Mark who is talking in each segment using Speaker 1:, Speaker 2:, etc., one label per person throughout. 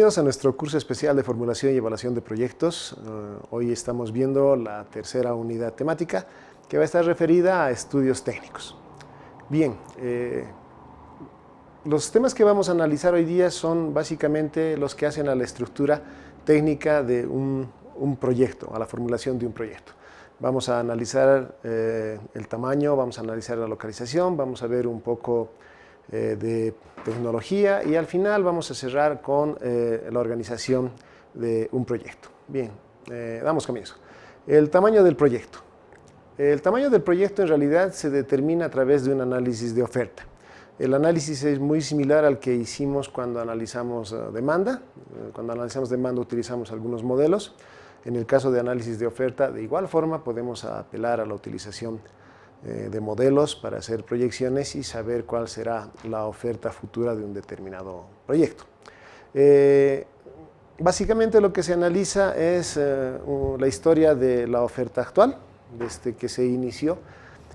Speaker 1: Bienvenidos a nuestro curso especial de formulación y evaluación de proyectos. Hoy estamos viendo la tercera unidad temática que va a estar referida a estudios técnicos. Bien, los temas que vamos a analizar hoy día son básicamente los que hacen a la estructura técnica de un proyecto, a la formulación de un proyecto. Vamos a analizar el tamaño, vamos a analizar la localización, vamos a ver un poco de tecnología y al final vamos a cerrar con la organización de un proyecto. Bien, damos comienzo. El tamaño del proyecto. El tamaño del proyecto en realidad se determina a través de un análisis de oferta. El análisis es muy similar al que hicimos cuando analizamos demanda. Cuando analizamos demanda utilizamos algunos modelos. En el caso de análisis de oferta, de igual forma podemos apelar a la utilización de modelos para hacer proyecciones y saber cuál será la oferta futura de un determinado proyecto. Básicamente lo que se analiza es la historia de la oferta actual, desde que se inició.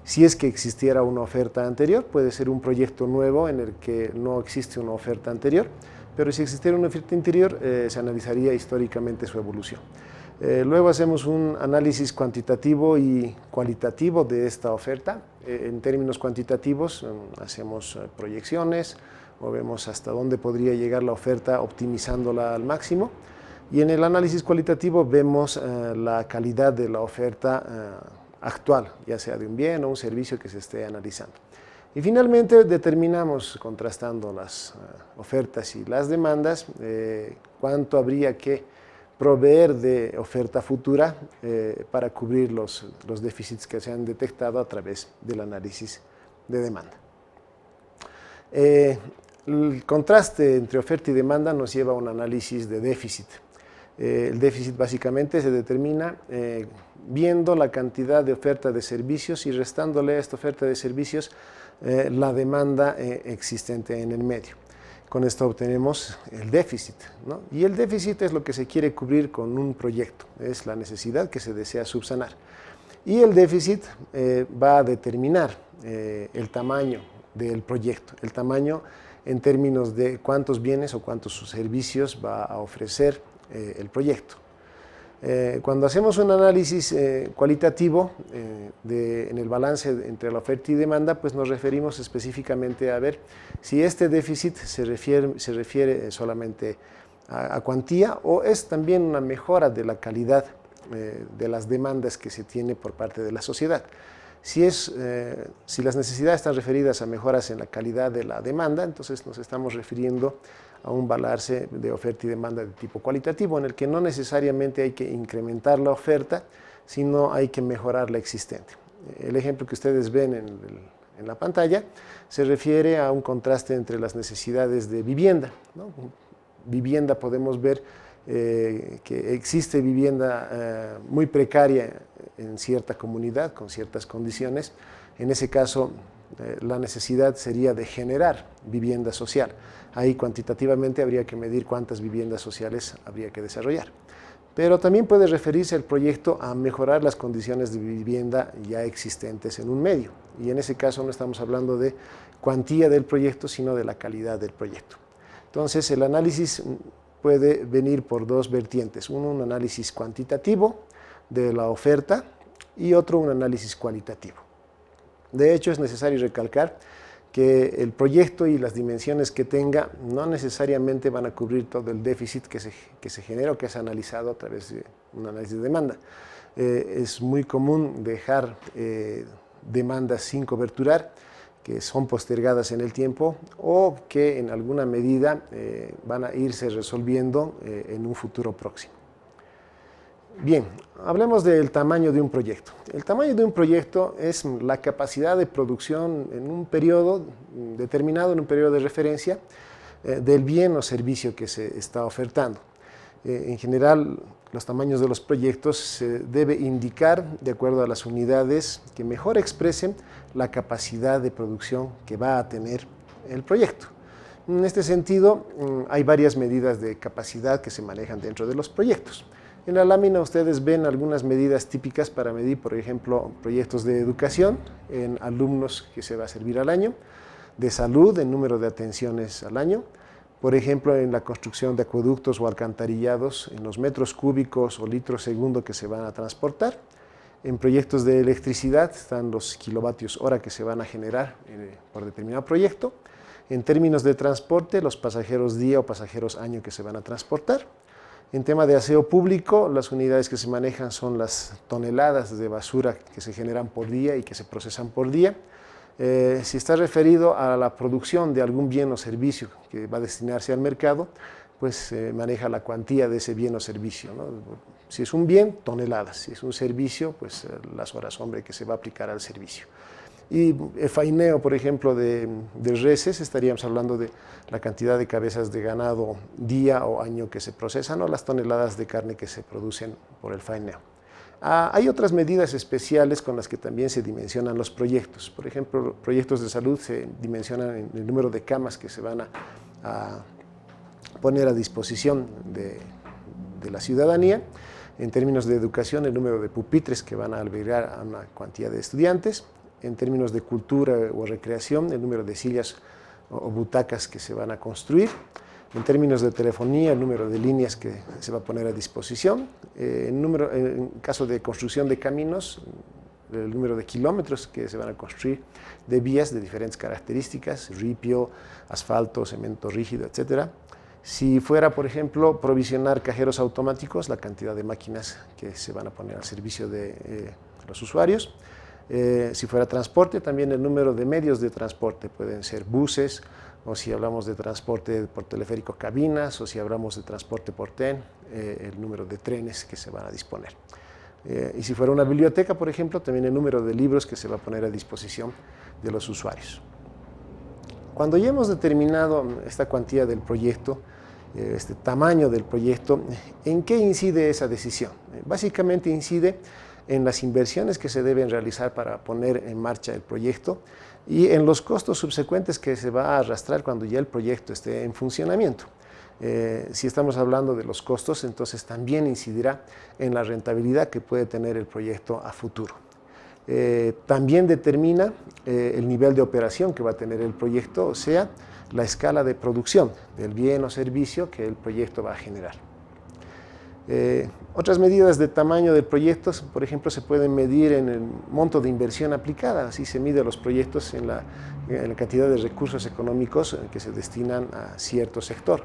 Speaker 1: Si es que existiera una oferta anterior, puede ser un proyecto nuevo en el que no existe una oferta anterior, pero si existiera una oferta anterior, se analizaría históricamente su evolución. Luego hacemos un análisis cuantitativo y cualitativo de esta oferta. En términos cuantitativos hacemos proyecciones o vemos hasta dónde podría llegar la oferta optimizándola al máximo. Y en el análisis cualitativo vemos la calidad de la oferta actual, ya sea de un bien o un servicio que se esté analizando. Y finalmente determinamos, contrastando las ofertas y las demandas, cuánto habría que proveer de oferta futura para cubrir los déficits que se han detectado a través del análisis de demanda. El contraste entre oferta y demanda nos lleva a un análisis de déficit. El déficit básicamente se determina viendo la cantidad de oferta de servicios y restándole a esta oferta de servicios la demanda existente en el medio. Con esto obtenemos el déficit, ¿no? Y el déficit es lo que se quiere cubrir con un proyecto, es la necesidad que se desea subsanar. Y el déficit va a determinar el tamaño del proyecto, el tamaño en términos de cuántos bienes o cuántos servicios va a ofrecer el proyecto. Cuando hacemos un análisis cualitativo en el balance entre la oferta y demanda, pues nos referimos específicamente a ver si este déficit se refiere solamente a cuantía o es también una mejora de la calidad de las demandas que se tiene por parte de la sociedad. Si las necesidades están referidas a mejoras en la calidad de la demanda, entonces nos estamos refiriendo a un balance de oferta y demanda de tipo cualitativo, en el que no necesariamente hay que incrementar la oferta, sino hay que mejorar la existente. El ejemplo que ustedes ven en la pantalla se refiere a un contraste entre las necesidades de vivienda, ¿no? Vivienda, podemos ver que existe vivienda muy precaria en cierta comunidad, con ciertas condiciones. En ese caso, la necesidad sería de generar vivienda social. Ahí cuantitativamente habría que medir cuántas viviendas sociales habría que desarrollar. Pero también puede referirse el proyecto a mejorar las condiciones de vivienda ya existentes en un medio. Y en ese caso no estamos hablando de cuantía del proyecto, sino de la calidad del proyecto. Entonces, el análisis puede venir por dos vertientes. Uno, un análisis cuantitativo de la oferta y otro, un análisis cualitativo. De hecho, es necesario recalcar que el proyecto y las dimensiones que tenga no necesariamente van a cubrir todo el déficit que se genera o que es analizado a través de un análisis de demanda. Es muy común dejar demandas sin coberturar, que son postergadas en el tiempo o que en alguna medida van a irse resolviendo en un futuro próximo. Bien, hablemos del tamaño de un proyecto. El tamaño de un proyecto es la capacidad de producción en un periodo determinado, en un periodo de referencia, del bien o servicio que se está ofertando. En general, los tamaños de los proyectos se debe indicar de acuerdo a las unidades que mejor expresen la capacidad de producción que va a tener el proyecto. En este sentido, hay varias medidas de capacidad que se manejan dentro de los proyectos. En la lámina ustedes ven algunas medidas típicas para medir, por ejemplo, proyectos de educación en alumnos que se va a servir al año, de salud en número de atenciones al año, por ejemplo, en la construcción de acueductos o alcantarillados, en los metros cúbicos o litros segundo que se van a transportar. En proyectos de electricidad están los kilovatios hora que se van a generar por determinado proyecto. En términos de transporte, los pasajeros día o pasajeros año que se van a transportar. En tema de aseo público, las unidades que se manejan son las toneladas de basura que se generan por día y que se procesan por día. Si está referido a la producción de algún bien o servicio que va a destinarse al mercado, pues se maneja la cuantía de ese bien o servicio, ¿no? Si es un bien, toneladas; si es un servicio, pues las horas hombre que se va a aplicar al servicio. Y el faineo, por ejemplo, de reses, estaríamos hablando de la cantidad de cabezas de ganado día o año que se procesan, o las toneladas de carne que se producen por el faineo. Hay otras medidas especiales con las que también se dimensionan los proyectos. Por ejemplo, proyectos de salud se dimensionan en el número de camas que se van a poner a disposición de la ciudadanía. En términos de educación, el número de pupitres que van a albergar a una cantidad de estudiantes. En términos de cultura o recreación, el número de sillas o butacas que se van a construir. En términos de telefonía, el número de líneas que se va a poner a disposición. En caso de construcción de caminos, el número de kilómetros que se van a construir, de vías de diferentes características, ripio, asfalto, cemento rígido, etc. Si fuera, por ejemplo, provisionar cajeros automáticos, la cantidad de máquinas que se van a poner al servicio de los usuarios. Si fuera transporte, también el número de medios de transporte, pueden ser buses, o si hablamos de transporte por teleférico, cabinas, o si hablamos de transporte por tren, el número de trenes que se van a disponer. Y si fuera una biblioteca, por ejemplo, también el número de libros que se va a poner a disposición de los usuarios. Cuando ya hemos determinado esta cuantía del proyecto, este tamaño del proyecto, ¿en qué incide esa decisión? Básicamente incide en las inversiones que se deben realizar para poner en marcha el proyecto y en los costos subsecuentes que se va a arrastrar cuando ya el proyecto esté en funcionamiento. Si estamos hablando de los costos, entonces también incidirá en la rentabilidad que puede tener el proyecto a futuro. También determina el nivel de operación que va a tener el proyecto, o sea, la escala de producción del bien o servicio que el proyecto va a generar. Otras medidas de tamaño del proyecto, por ejemplo, se pueden medir en el monto de inversión aplicada. Así se mide los proyectos en la cantidad de recursos económicos que se destinan a cierto sector.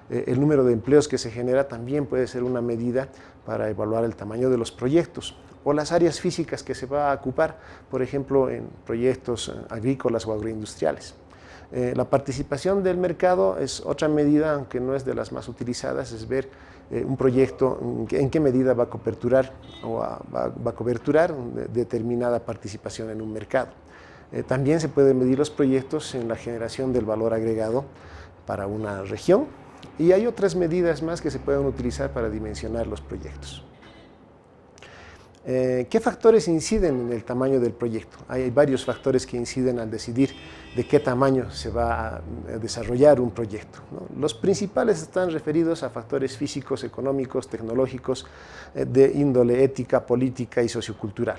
Speaker 1: El número de empleos que se genera también puede ser una medida para evaluar el tamaño de los proyectos, o las áreas físicas que se va a ocupar, por ejemplo, en proyectos agrícolas o agroindustriales. La participación del mercado es otra medida, aunque no es de las más utilizadas, es ver un proyecto en qué medida va a coberturar determinada participación en un mercado. También se pueden medir los proyectos en la generación del valor agregado para una región, y hay otras medidas más que se pueden utilizar para dimensionar los proyectos. ¿Qué factores inciden en el tamaño del proyecto? Hay varios factores que inciden al decidir de qué tamaño se va a desarrollar un proyecto, ¿no? Los principales están referidos a factores físicos, económicos, tecnológicos, de índole ética, política y sociocultural.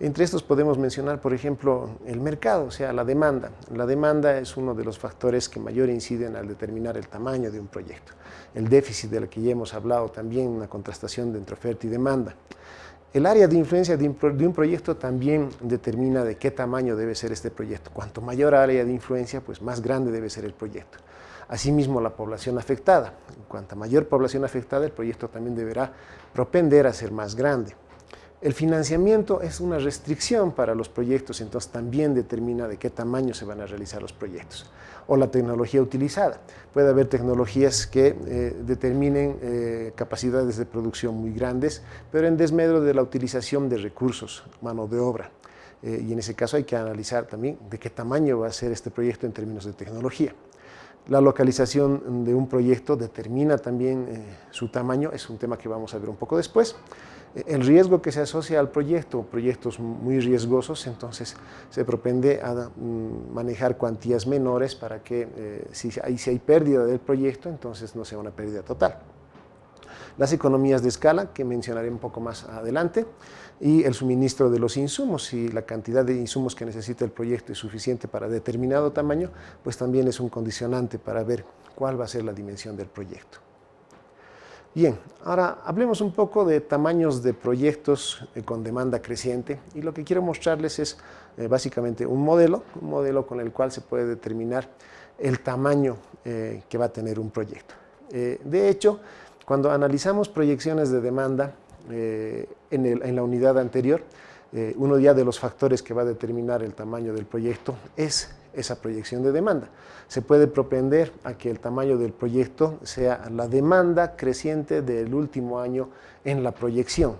Speaker 1: Entre estos podemos mencionar, por ejemplo, el mercado, o sea, la demanda. La demanda es uno de los factores que mayor inciden al determinar el tamaño de un proyecto. El déficit, del que ya hemos hablado también, una contrastación entre oferta y demanda. El área de influencia de un proyecto también determina de qué tamaño debe ser este proyecto. Cuanto mayor área de influencia, pues más grande debe ser el proyecto. Asimismo, la población afectada. Cuanta mayor población afectada, el proyecto también deberá propender a ser más grande. El financiamiento es una restricción para los proyectos, entonces también determina de qué tamaño se van a realizar los proyectos. O la tecnología utilizada. Puede haber tecnologías que determinen capacidades de producción muy grandes, pero en desmedro de la utilización de recursos, mano de obra. Y en ese caso hay que analizar también de qué tamaño va a ser este proyecto en términos de tecnología. La localización de un proyecto determina también su tamaño, es un tema que vamos a ver un poco después. El riesgo que se asocia al proyecto, proyectos muy riesgosos, entonces se propende a manejar cuantías menores para que si hay pérdida del proyecto, entonces no sea una pérdida total. Las economías de escala, que mencionaré un poco más adelante, y el suministro de los insumos. Si la cantidad de insumos que necesita el proyecto es suficiente para determinado tamaño, pues también es un condicionante para ver cuál va a ser la dimensión del proyecto. Bien, ahora hablemos un poco de tamaños de proyectos con demanda creciente, y lo que quiero mostrarles es básicamente un modelo con el cual se puede determinar el tamaño que va a tener un proyecto. De hecho, cuando analizamos proyecciones de demanda en la unidad anterior, uno ya de los factores que va a determinar el tamaño del proyecto es esa proyección de demanda. Se puede propender a que el tamaño del proyecto sea la demanda creciente del último año en la proyección.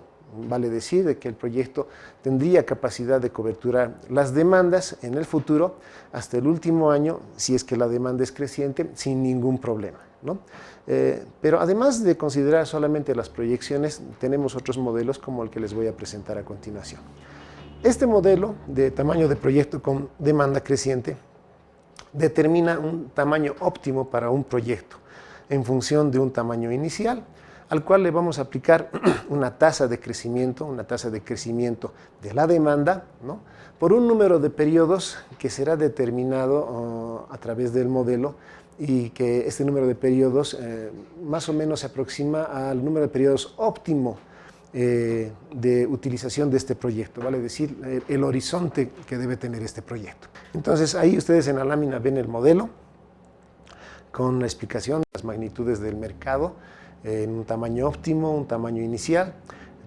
Speaker 1: Vale decir de que el proyecto tendría capacidad de coberturar las demandas en el futuro hasta el último año, si es que la demanda es creciente, sin ningún problema, ¿no? Pero además de considerar solamente las proyecciones, tenemos otros modelos como el que les voy a presentar a continuación. Este modelo de tamaño de proyecto con demanda creciente determina un tamaño óptimo para un proyecto en función de un tamaño inicial, al cual le vamos a aplicar una tasa de crecimiento de la demanda, ¿no?, por un número de periodos que será determinado a través del modelo, y que este número de periodos más o menos se aproxima al número de periodos óptimo de utilización de este proyecto, vale decir, el horizonte que debe tener este proyecto. Entonces ahí ustedes en la lámina ven el modelo con la explicación de las magnitudes del mercado en un tamaño óptimo, un tamaño inicial.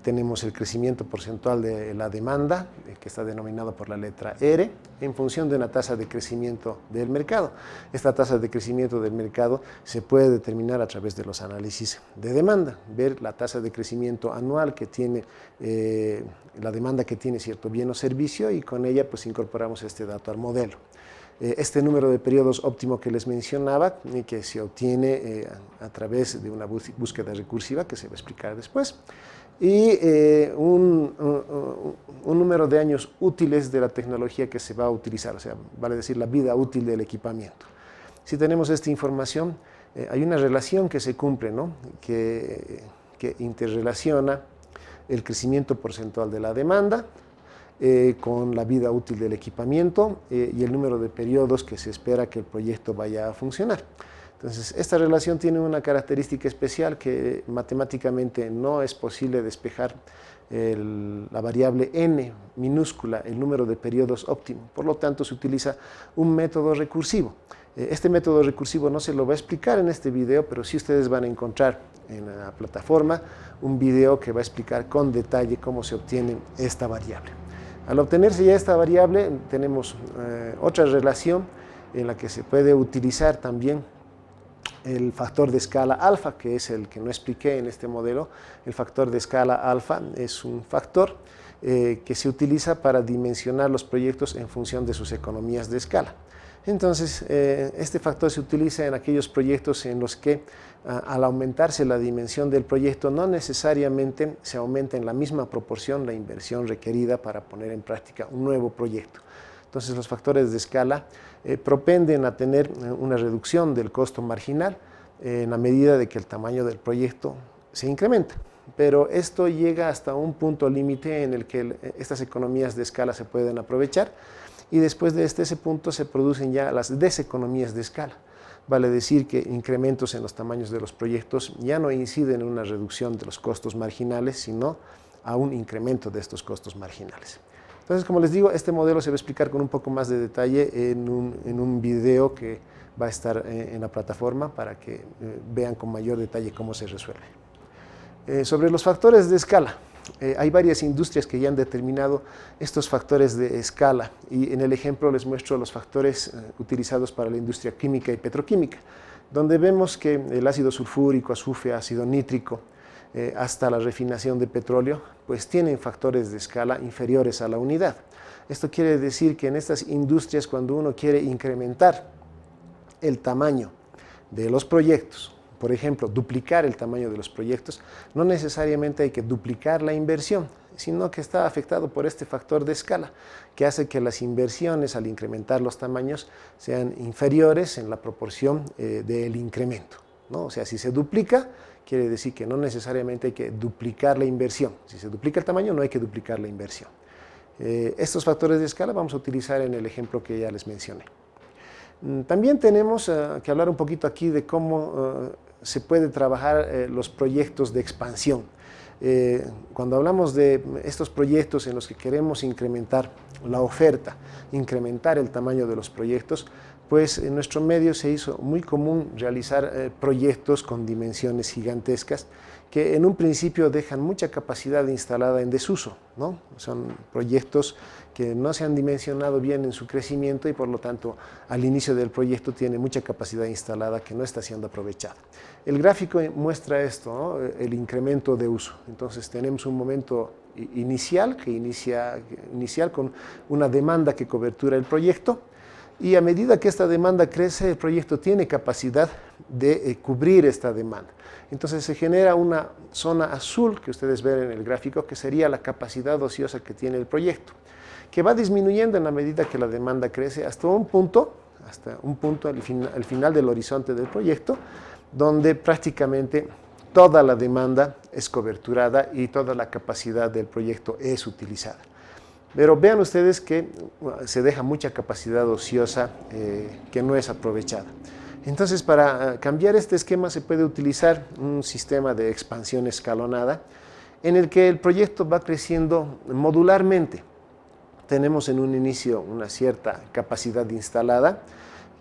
Speaker 1: Tenemos el crecimiento porcentual de la demanda, que está denominado por la letra R, en función de una tasa de crecimiento del mercado. Esta tasa de crecimiento del mercado se puede determinar a través de los análisis de demanda, ver la tasa de crecimiento anual que tiene la demanda que tiene cierto bien o servicio, y con ella pues incorporamos este dato al modelo. Este número de periodos óptimo que les mencionaba, que se obtiene a través de una búsqueda recursiva que se va a explicar después, y un número de años útiles de la tecnología que se va a utilizar, o sea, vale decir la vida útil del equipamiento. Si tenemos esta información, hay una relación que se cumple, ¿no?, que interrelaciona el crecimiento porcentual de la demanda con la vida útil del equipamiento y el número de periodos que se espera que el proyecto vaya a funcionar. Entonces, esta relación tiene una característica especial, que matemáticamente no es posible despejar la variable n minúscula, el número de periodos óptimo. Por lo tanto, se utiliza un método recursivo. Este método recursivo no se lo va a explicar en este video, pero sí ustedes van a encontrar en la plataforma un video que va a explicar con detalle cómo se obtiene esta variable. Al obtenerse ya esta variable, tenemos otra relación en la que se puede utilizar también el factor de escala alfa, que es el que no expliqué en este modelo. El factor de escala alfa es un factor que se utiliza para dimensionar los proyectos en función de sus economías de escala. Entonces, este factor se utiliza en aquellos proyectos en los que al aumentarse la dimensión del proyecto, no necesariamente se aumenta en la misma proporción la inversión requerida para poner en práctica un nuevo proyecto. Entonces, los factores de escala propenden a tener una reducción del costo marginal en la medida de que el tamaño del proyecto se incrementa. Pero esto llega hasta un punto límite en el que estas economías de escala se pueden aprovechar, y después de ese punto se producen ya las deseconomías de escala. Vale decir que incrementos en los tamaños de los proyectos ya no inciden en una reducción de los costos marginales, sino a un incremento de estos costos marginales. Entonces, como les digo, este modelo se va a explicar con un poco más de detalle en un video que va a estar en la plataforma para que vean con mayor detalle cómo se resuelve. Sobre los factores de escala, hay varias industrias que ya han determinado estos factores de escala, y en el ejemplo les muestro los factores utilizados para la industria química y petroquímica, donde vemos que el ácido sulfúrico, azufre, ácido nítrico, hasta la refinación de petróleo, pues tienen factores de escala inferiores a la unidad. Esto quiere decir que en estas industrias, cuando uno quiere incrementar el tamaño de los proyectos, por ejemplo, duplicar el tamaño de los proyectos, no necesariamente hay que duplicar la inversión, sino que está afectado por este factor de escala, que hace que las inversiones, al incrementar los tamaños, sean inferiores en la proporción del incremento. ¿no? O sea, si se duplica, quiere decir que no necesariamente hay que duplicar la inversión. Si se duplica el tamaño, no hay que duplicar la inversión. Estos factores de escala vamos a utilizar en el ejemplo que ya les mencioné. También tenemos que hablar un poquito aquí de cómo se puede trabajar los proyectos de expansión. Cuando hablamos de estos proyectos en los que queremos incrementar la oferta, incrementar el tamaño de los proyectos, pues en nuestro medio se hizo muy común realizar proyectos con dimensiones gigantescas que en un principio dejan mucha capacidad instalada en desuso, ¿no? Son proyectos que no se han dimensionado bien en su crecimiento y por lo tanto al inicio del proyecto tiene mucha capacidad instalada que no está siendo aprovechada. El gráfico muestra esto, ¿no? El incremento de uso. Entonces tenemos un momento inicial con una demanda que cobertura el proyecto, y a medida que esta demanda crece, el proyecto tiene capacidad de cubrir esta demanda. Entonces se genera una zona azul que ustedes ven en el gráfico, que sería la capacidad ociosa que tiene el proyecto, que va disminuyendo en la medida que la demanda crece hasta un punto al final del horizonte del proyecto, donde prácticamente toda la demanda es coberturada y toda la capacidad del proyecto es utilizada. Pero vean ustedes que se deja mucha capacidad ociosa que no es aprovechada. Entonces, para cambiar este esquema se puede utilizar un sistema de expansión escalonada en el que el proyecto va creciendo modularmente. Tenemos en un inicio una cierta capacidad instalada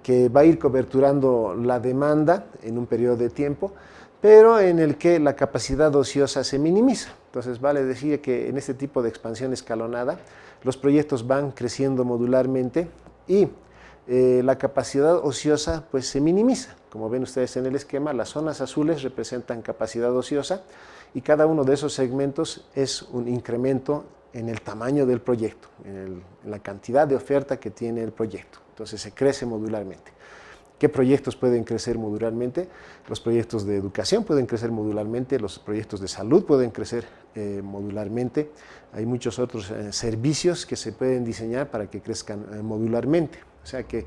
Speaker 1: que va a ir coberturando la demanda en un periodo de tiempo, pero en el que la capacidad ociosa se minimiza. Entonces vale decir que en este tipo de expansión escalonada los proyectos van creciendo modularmente y la capacidad ociosa pues se minimiza. Como ven ustedes en el esquema, las zonas azules representan capacidad ociosa y cada uno de esos segmentos es un incremento en el tamaño del proyecto, en la cantidad de oferta que tiene el proyecto. Entonces se crece modularmente. ¿Qué proyectos pueden crecer modularmente? Los proyectos de educación pueden crecer modularmente, los proyectos de salud pueden crecer modularmente. Hay muchos otros servicios que se pueden diseñar para que crezcan modularmente, o sea, que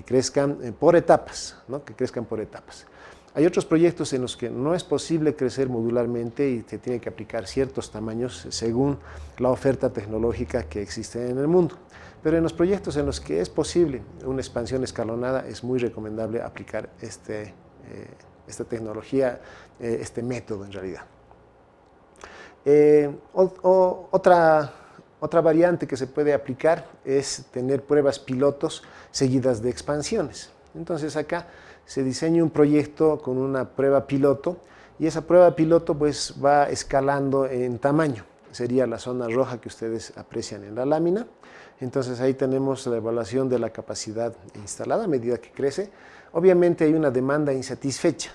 Speaker 1: crezcan por etapas, ¿no? Que crezcan por etapas. Hay otros proyectos en los que no es posible crecer modularmente y se tiene que aplicar ciertos tamaños según la oferta tecnológica que existe en el mundo. Pero en los proyectos en los que es posible una expansión escalonada es muy recomendable aplicar esta tecnología, este método en realidad. Otra variante que se puede aplicar es tener pruebas pilotos seguidas de expansiones. Entonces acá se diseña un proyecto con una prueba piloto y esa prueba piloto pues va escalando en tamaño. Sería la zona roja que ustedes aprecian en la lámina. Entonces ahí tenemos la evaluación de la capacidad instalada a medida que crece. Obviamente hay una demanda insatisfecha,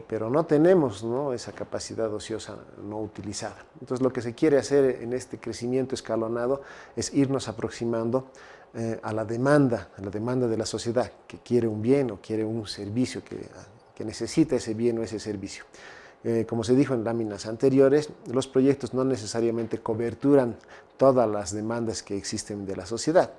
Speaker 1: pero no tenemos, ¿no?, esa capacidad ociosa no utilizada. Entonces lo que se quiere hacer en este crecimiento escalonado es irnos aproximando a la demanda de la sociedad, que quiere un bien o quiere un servicio, que necesita ese bien o ese servicio. Como se dijo en láminas anteriores, los proyectos no necesariamente coberturan todas las demandas que existen de la sociedad.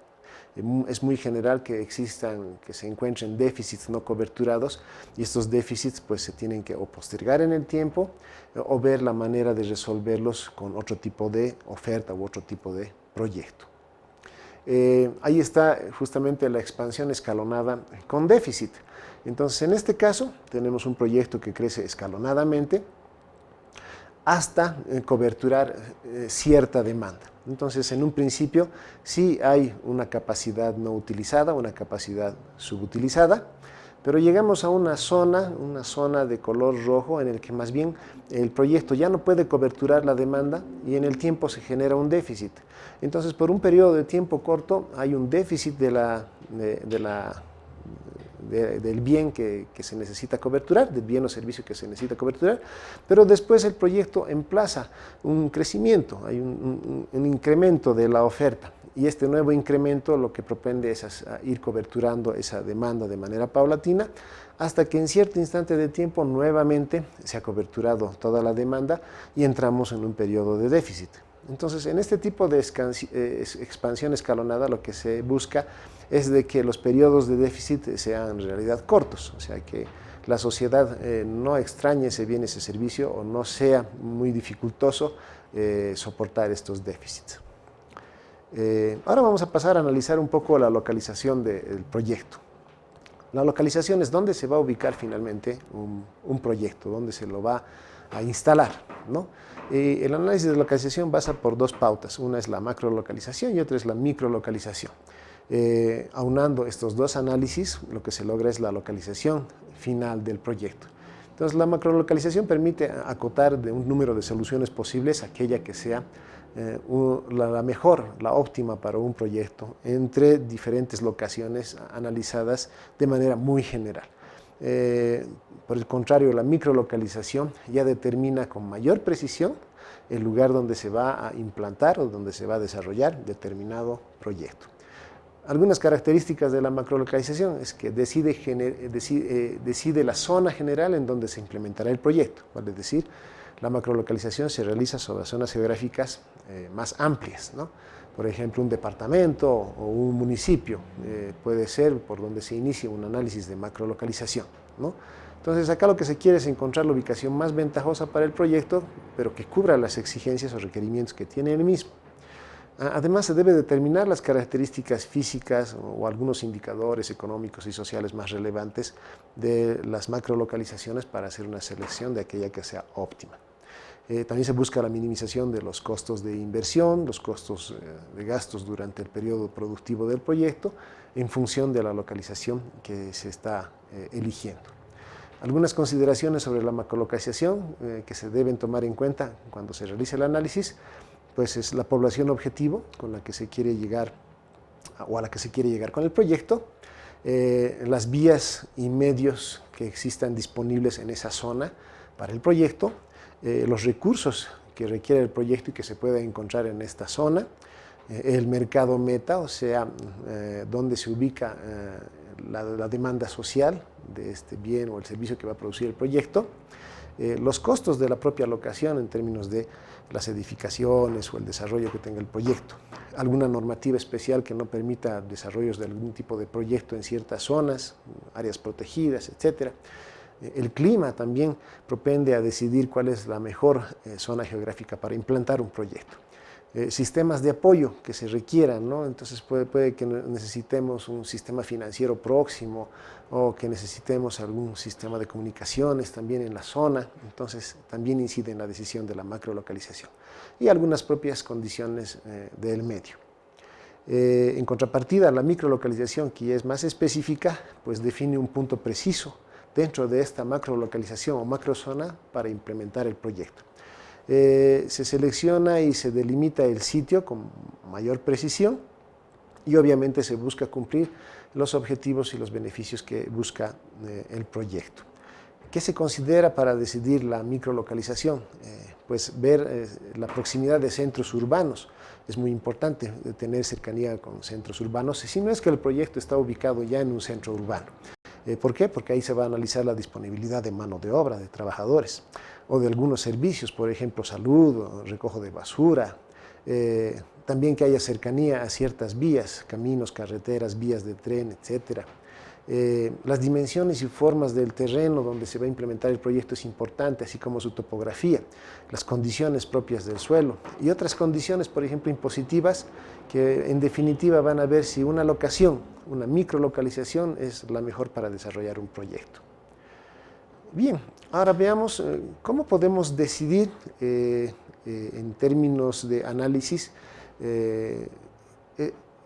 Speaker 1: Es muy general que se encuentren déficits no coberturados y estos déficits pues se tienen que o postergar en el tiempo o ver la manera de resolverlos con otro tipo de oferta u otro tipo de proyecto. Ahí está justamente la expansión escalonada con déficit. Entonces, en este caso, tenemos un proyecto que crece escalonadamente hasta coberturar cierta demanda. Entonces, en un principio, sí hay una capacidad no utilizada, una capacidad subutilizada, pero llegamos a una zona de color rojo en el que más bien el proyecto ya no puede coberturar la demanda y en el tiempo se genera un déficit. Entonces, por un periodo de tiempo corto hay un déficit del bien que se necesita coberturar, del bien o servicio que se necesita coberturar, pero después el proyecto emplaza un crecimiento, hay un incremento de la oferta. Y este nuevo incremento lo que propende es ir coberturando esa demanda de manera paulatina hasta que en cierto instante de tiempo nuevamente se ha coberturado toda la demanda y entramos en un periodo de déficit. Entonces, en este tipo de expansión escalonada, lo que se busca es de que los periodos de déficit sean en realidad cortos, o sea, que la sociedad no extrañe ese bien, ese servicio, o no sea muy dificultoso soportar estos déficits. Ahora vamos a pasar a analizar un poco la localización del proyecto. La localización es dónde se va a ubicar finalmente un proyecto, dónde se lo va a instalar, ¿no? El análisis de localización pasa por dos pautas, una es la macrolocalización y otra es la microlocalización. Aunando estos dos análisis, lo que se logra es la localización final del proyecto. Entonces, la macrolocalización permite acotar de un número de soluciones posibles aquella que sea la mejor, la óptima para un proyecto entre diferentes locaciones analizadas de manera muy general. Por el contrario, la microlocalización ya determina con mayor precisión el lugar donde se va a implantar o donde se va a desarrollar determinado proyecto. Algunas características de la macrolocalización es que decide la zona general en donde se implementará el proyecto, vale decir, la macrolocalización se realiza sobre zonas geográficas más amplias, ¿no? Por ejemplo, un departamento o un municipio puede ser por donde se inicia un análisis de macrolocalización, ¿no? Entonces, acá lo que se quiere es encontrar la ubicación más ventajosa para el proyecto, pero que cubra las exigencias o requerimientos que tiene el mismo. Además, se debe determinar las características físicas o algunos indicadores económicos y sociales más relevantes de las macrolocalizaciones para hacer una selección de aquella que sea óptima. También se busca la minimización de los costos de inversión, los costos de gastos durante el periodo productivo del proyecto en función de la localización que se está eligiendo. Algunas consideraciones sobre la macrolocalización que se deben tomar en cuenta cuando se realice el análisis, pues es la población objetivo con la que se quiere llegar o a la que se quiere llegar con el proyecto, las vías y medios que existan disponibles en esa zona para el proyecto, los recursos que requiere el proyecto y que se pueda encontrar en esta zona, el mercado meta, o sea, dónde se ubica la demanda social de este bien o el servicio que va a producir el proyecto, los costos de la propia locación en términos de las edificaciones o el desarrollo que tenga el proyecto, alguna normativa especial que no permita desarrollos de algún tipo de proyecto en ciertas zonas, áreas protegidas, etcétera. El clima también propende a decidir cuál es la mejor zona geográfica para implantar un proyecto. Sistemas de apoyo que se requieran, ¿no? Entonces puede que necesitemos un sistema financiero próximo o que necesitemos algún sistema de comunicaciones también en la zona, entonces también incide en la decisión de la macrolocalización y algunas propias condiciones del medio. En contrapartida, la microlocalización, que es más específica, pues define un punto preciso dentro de esta macrolocalización o macrozona para implementar el proyecto. Se selecciona y se delimita el sitio con mayor precisión y obviamente se busca cumplir los objetivos y los beneficios que busca el proyecto. ¿Qué se considera para decidir la microlocalización? Pues ver la proximidad de centros urbanos. Es muy importante tener cercanía con centros urbanos, si no es que el proyecto está ubicado ya en un centro urbano. ¿Por qué? Porque ahí se va a analizar la disponibilidad de mano de obra, de trabajadores, o de algunos servicios, por ejemplo, salud, recojo de basura, también que haya cercanía a ciertas vías, caminos, carreteras, vías de tren, etcétera. Las dimensiones y formas del terreno donde se va a implementar el proyecto es importante, así como su topografía, las condiciones propias del suelo y otras condiciones, por ejemplo, impositivas, que en definitiva van a ver si una locación, una microlocalización es la mejor para desarrollar un proyecto. Bien, ahora veamos cómo podemos decidir en términos de análisis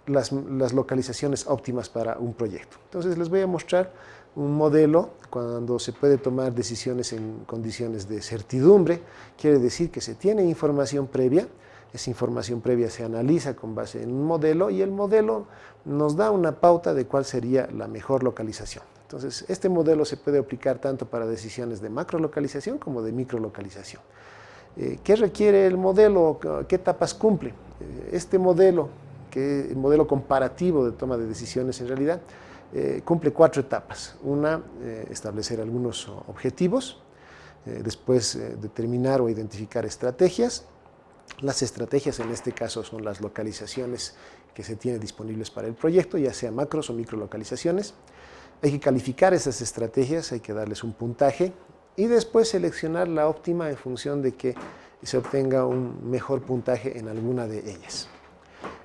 Speaker 1: las localizaciones óptimas para un proyecto. Entonces les voy a mostrar un modelo cuando se puede tomar decisiones en condiciones de certidumbre, quiere decir que se tiene información previa, esa información previa se analiza con base en un modelo y el modelo nos da una pauta de cuál sería la mejor localización. Entonces este modelo se puede aplicar tanto para decisiones de macrolocalización como de microlocalización. ¿Qué requiere el modelo? ¿Qué etapas cumple? Este modelo, que es el modelo comparativo de toma de decisiones en realidad, cumple 4 etapas. Una, establecer algunos objetivos, después determinar o identificar estrategias, Las estrategias en este caso son las localizaciones que se tienen disponibles para el proyecto, ya sea macros o microlocalizaciones. Hay que calificar esas estrategias, hay que darles un puntaje y después seleccionar la óptima en función de que se obtenga un mejor puntaje en alguna de ellas.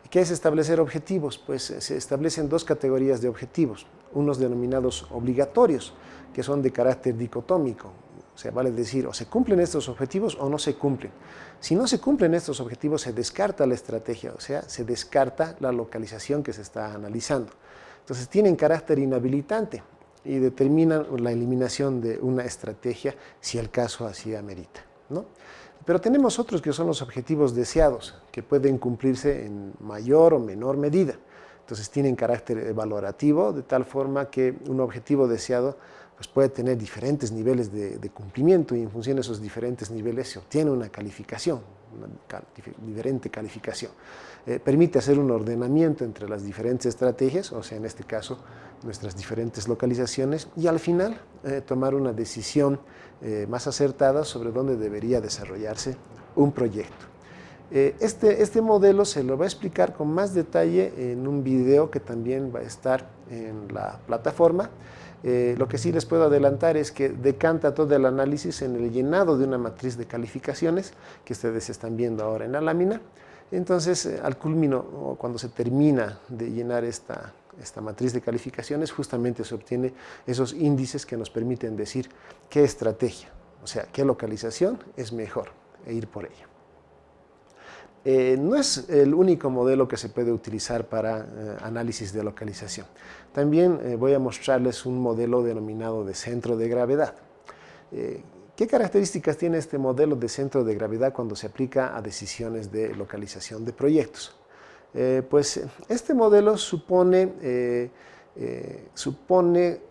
Speaker 1: ¿Qué es establecer objetivos? Pues se establecen dos categorías de objetivos, unos denominados obligatorios, que son de carácter dicotómico, o sea, vale decir, o se cumplen estos objetivos o no se cumplen. Si no se cumplen estos objetivos, se descarta la estrategia, o sea, se descarta la localización que se está analizando. Entonces, tienen carácter inhabilitante y determinan la eliminación de una estrategia si el caso así amerita, ¿no? Pero tenemos otros que son los objetivos deseados, que pueden cumplirse en mayor o menor medida. Entonces, tienen carácter valorativo, de tal forma que un objetivo deseado pues puede tener diferentes niveles de cumplimiento y en función de esos diferentes niveles se obtiene una calificación, diferente calificación. Permite hacer un ordenamiento entre las diferentes estrategias, o sea, en este caso, nuestras diferentes localizaciones, y al final tomar una decisión más acertada sobre dónde debería desarrollarse un proyecto. Este modelo se lo va a explicar con más detalle en un video que también va a estar en la plataforma. Lo que sí les puedo adelantar es que decanta todo el análisis en el llenado de una matriz de calificaciones que ustedes están viendo ahora en la lámina. Entonces, al culmino, o cuando se termina de llenar esta matriz de calificaciones, justamente se obtiene esos índices que nos permiten decir qué estrategia, o sea, qué localización es mejor e ir por ella. No es el único modelo que se puede utilizar para análisis de localización. También voy a mostrarles un modelo denominado de centro de gravedad. ¿Qué características tiene este modelo de centro de gravedad cuando se aplica a decisiones de localización de proyectos? Pues este modelo supone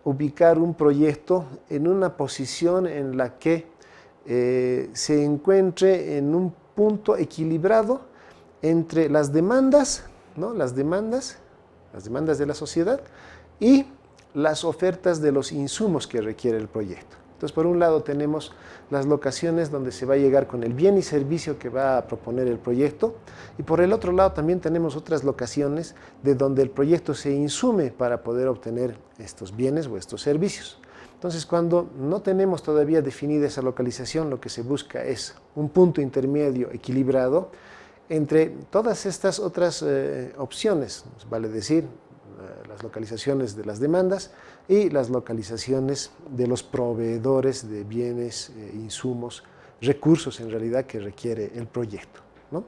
Speaker 1: ubicar un proyecto en una posición en la que se encuentre en un punto equilibrado entre las demandas, ¿no? Las demandas de la sociedad y las ofertas de los insumos que requiere el proyecto. Entonces, por un lado tenemos las locaciones donde se va a llegar con el bien y servicio que va a proponer el proyecto, y por el otro lado también tenemos otras locaciones de donde el proyecto se insume para poder obtener estos bienes o estos servicios. Entonces, cuando no tenemos todavía definida esa localización, lo que se busca es un punto intermedio equilibrado entre todas estas otras opciones, vale decir, las localizaciones de las demandas y las localizaciones de los proveedores de bienes, insumos, recursos en realidad que requiere el proyecto, ¿no?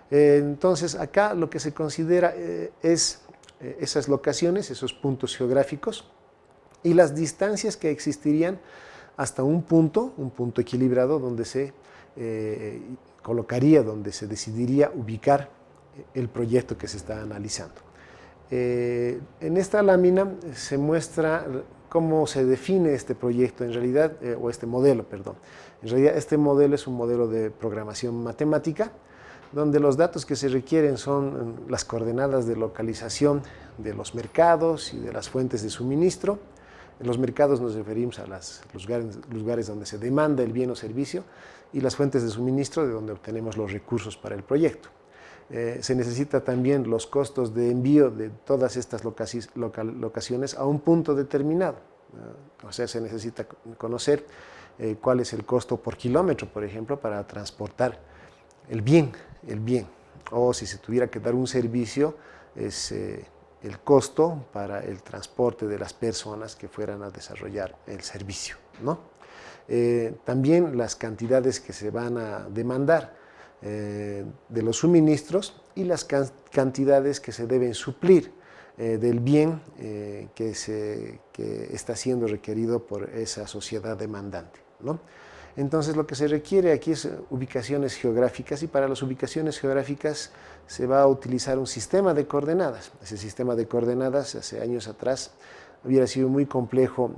Speaker 1: Entonces, acá lo que se considera es esas locaciones, esos puntos geográficos, y las distancias que existirían hasta un punto equilibrado donde se colocaría, donde se decidiría ubicar el proyecto que se está analizando. En esta lámina se muestra cómo se define este proyecto en realidad, o este modelo, perdón. En realidad este modelo es un modelo de programación matemática, donde los datos que se requieren son las coordenadas de localización de los mercados y de las fuentes de suministro. En los mercados nos referimos a los lugares donde se demanda el bien o servicio, y las fuentes de suministro de donde obtenemos los recursos para el proyecto. Se necesita también los costos de envío de todas estas locaciones a un punto determinado. O sea, se necesita conocer cuál es el costo por kilómetro, por ejemplo, para transportar el bien. O si se tuviera que dar un servicio, es el costo para el transporte de las personas que fueran a desarrollar el servicio, ¿no? También las cantidades que se van a demandar de los suministros y las cantidades que se deben suplir del bien que está siendo requerido por esa sociedad demandante, ¿no? Entonces, lo que se requiere aquí es ubicaciones geográficas, y para las ubicaciones geográficas se va a utilizar un sistema de coordenadas. Ese sistema de coordenadas, hace años atrás, hubiera sido muy complejo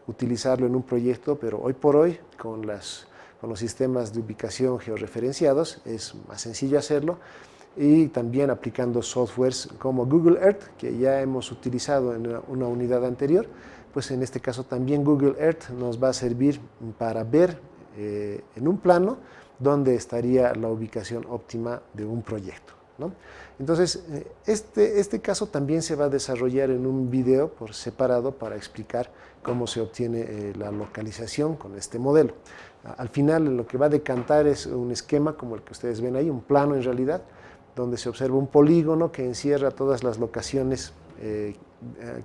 Speaker 1: utilizarlo en un proyecto, pero hoy por hoy, con los sistemas de ubicación georreferenciados, es más sencillo hacerlo, y también aplicando softwares como Google Earth, que ya hemos utilizado en una unidad anterior. Pues en este caso también Google Earth nos va a servir para ver en un plano dónde estaría la ubicación óptima de un proyecto, ¿no? Entonces, este caso también se va a desarrollar en un video por separado para explicar cómo se obtiene la localización con este modelo. Al final, lo que va a decantar es un esquema como el que ustedes ven ahí, un plano en realidad, donde se observa un polígono que encierra todas las locaciones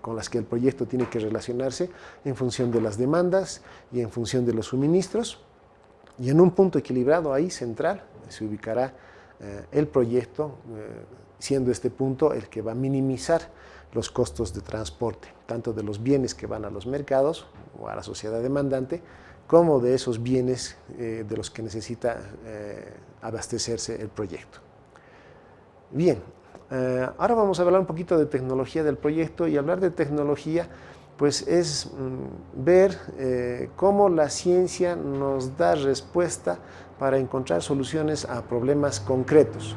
Speaker 1: con las que el proyecto tiene que relacionarse en función de las demandas y en función de los suministros. Y en un punto equilibrado ahí, central, se ubicará el proyecto, siendo este punto el que va a minimizar los costos de transporte, tanto de los bienes que van a los mercados o a la sociedad demandante, como de esos bienes de los que necesita abastecerse el proyecto. Bien, ahora vamos a hablar un poquito de tecnología del proyecto, y hablar de tecnología pues es ver cómo la ciencia nos da respuesta para encontrar soluciones a problemas concretos.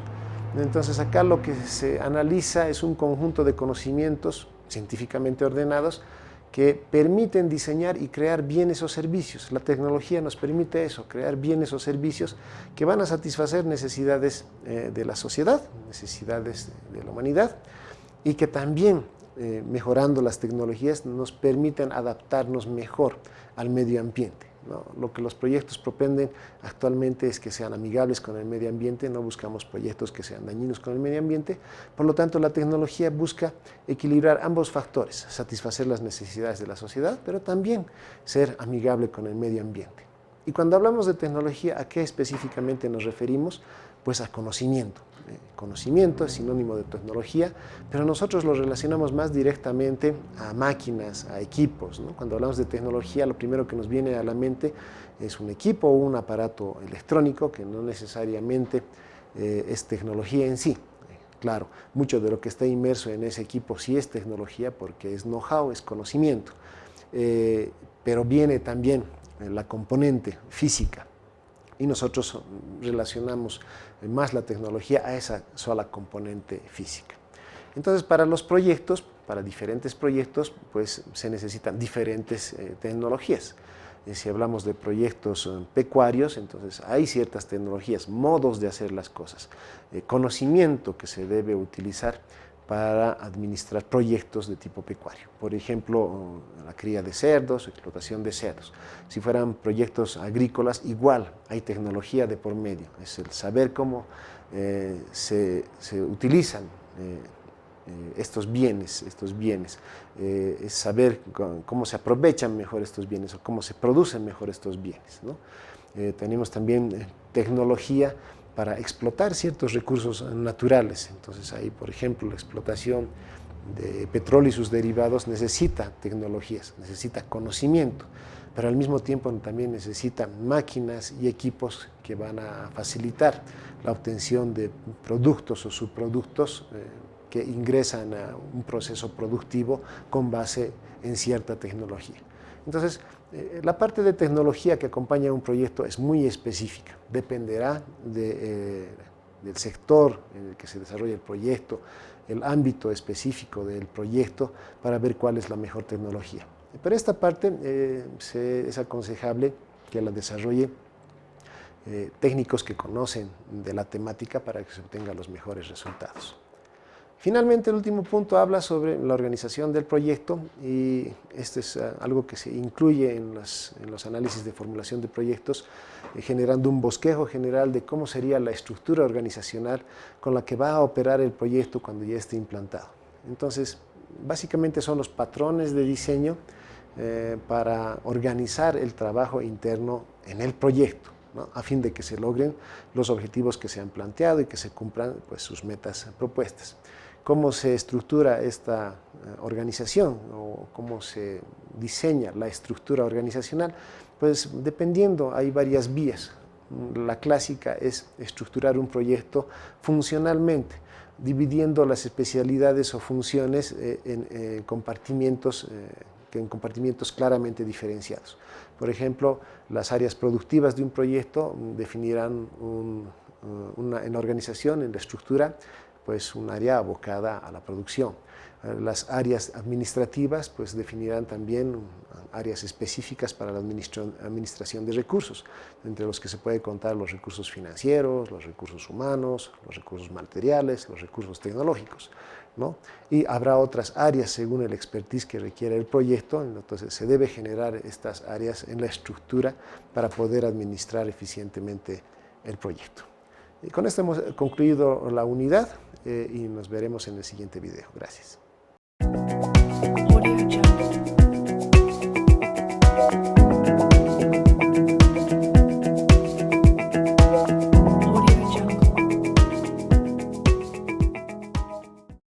Speaker 1: Entonces acá lo que se analiza es un conjunto de conocimientos científicamente ordenados que permiten diseñar y crear bienes o servicios. La tecnología nos permite eso, crear bienes o servicios que van a satisfacer necesidades de la sociedad, necesidades de la humanidad, y que también, mejorando las tecnologías, nos permiten adaptarnos mejor al medio ambiente, ¿no? Lo que los proyectos propenden actualmente es que sean amigables con el medio ambiente, no buscamos proyectos que sean dañinos con el medio ambiente. Por lo tanto, la tecnología busca equilibrar ambos factores, satisfacer las necesidades de la sociedad, pero también ser amigable con el medio ambiente. Y cuando hablamos de tecnología, ¿a qué específicamente nos referimos? Pues a conocimiento. Conocimiento es sinónimo de tecnología, pero nosotros lo relacionamos más directamente a máquinas, a equipos, ¿no? Cuando hablamos de tecnología, lo primero que nos viene a la mente es un equipo o un aparato electrónico, que no necesariamente es tecnología en sí. Claro, mucho de lo que está inmerso en ese equipo sí es tecnología, porque es know-how, es conocimiento, pero viene también la componente física, y nosotros relacionamos más la tecnología a esa sola componente física. Entonces, para los proyectos, para diferentes proyectos, pues se necesitan diferentes tecnologías. Si hablamos de proyectos pecuarios, entonces hay ciertas tecnologías, modos de hacer las cosas, conocimiento que se debe utilizar para administrar proyectos de tipo pecuario. Por ejemplo, la cría de cerdos, explotación de cerdos. Si fueran proyectos agrícolas, igual hay tecnología de por medio. Es el saber cómo se utilizan estos bienes, es saber cómo se aprovechan mejor estos bienes o cómo se producen mejor estos bienes, ¿no? Tenemos también tecnología para explotar ciertos recursos naturales. Entonces ahí, por ejemplo, la explotación de petróleo y sus derivados necesita tecnologías, necesita conocimiento, pero al mismo tiempo también necesita máquinas y equipos que van a facilitar la obtención de productos o subproductos que ingresan a un proceso productivo con base en cierta tecnología. Entonces, la parte de tecnología que acompaña a un proyecto es muy específica, dependerá del sector en el que se desarrolla el proyecto, el ámbito específico del proyecto, para ver cuál es la mejor tecnología. Pero esta parte es aconsejable que la desarrolle técnicos que conocen de la temática para que se obtengan los mejores resultados. Finalmente, el último punto habla sobre la organización del proyecto, y este es algo que se incluye en los análisis de formulación de proyectos, generando un bosquejo general de cómo sería la estructura organizacional con la que va a operar el proyecto cuando ya esté implantado. Entonces, básicamente son los patrones de diseño para organizar el trabajo interno en el proyecto, ¿no? A fin de que se logren los objetivos que se han planteado y que se cumplan, pues, sus metas propuestas. ¿Cómo se estructura esta organización o cómo se diseña la estructura organizacional? Pues dependiendo, hay varias vías. La clásica es estructurar un proyecto funcionalmente, dividiendo las especialidades o funciones en compartimientos claramente diferenciados. Por ejemplo, las áreas productivas de un proyecto definirán en la organización, en la estructura, pues un área abocada a la producción. Las áreas administrativas pues definirán también áreas específicas para la administración de recursos, entre los que se puede contar los recursos financieros, los recursos humanos, los recursos materiales, los recursos tecnológicos, ¿no? Y habrá otras áreas según el expertise que requiere el proyecto, entonces se debe generar estas áreas en la estructura para poder administrar eficientemente el proyecto. Y con esto hemos concluido la unidad y nos veremos en el siguiente video. Gracias.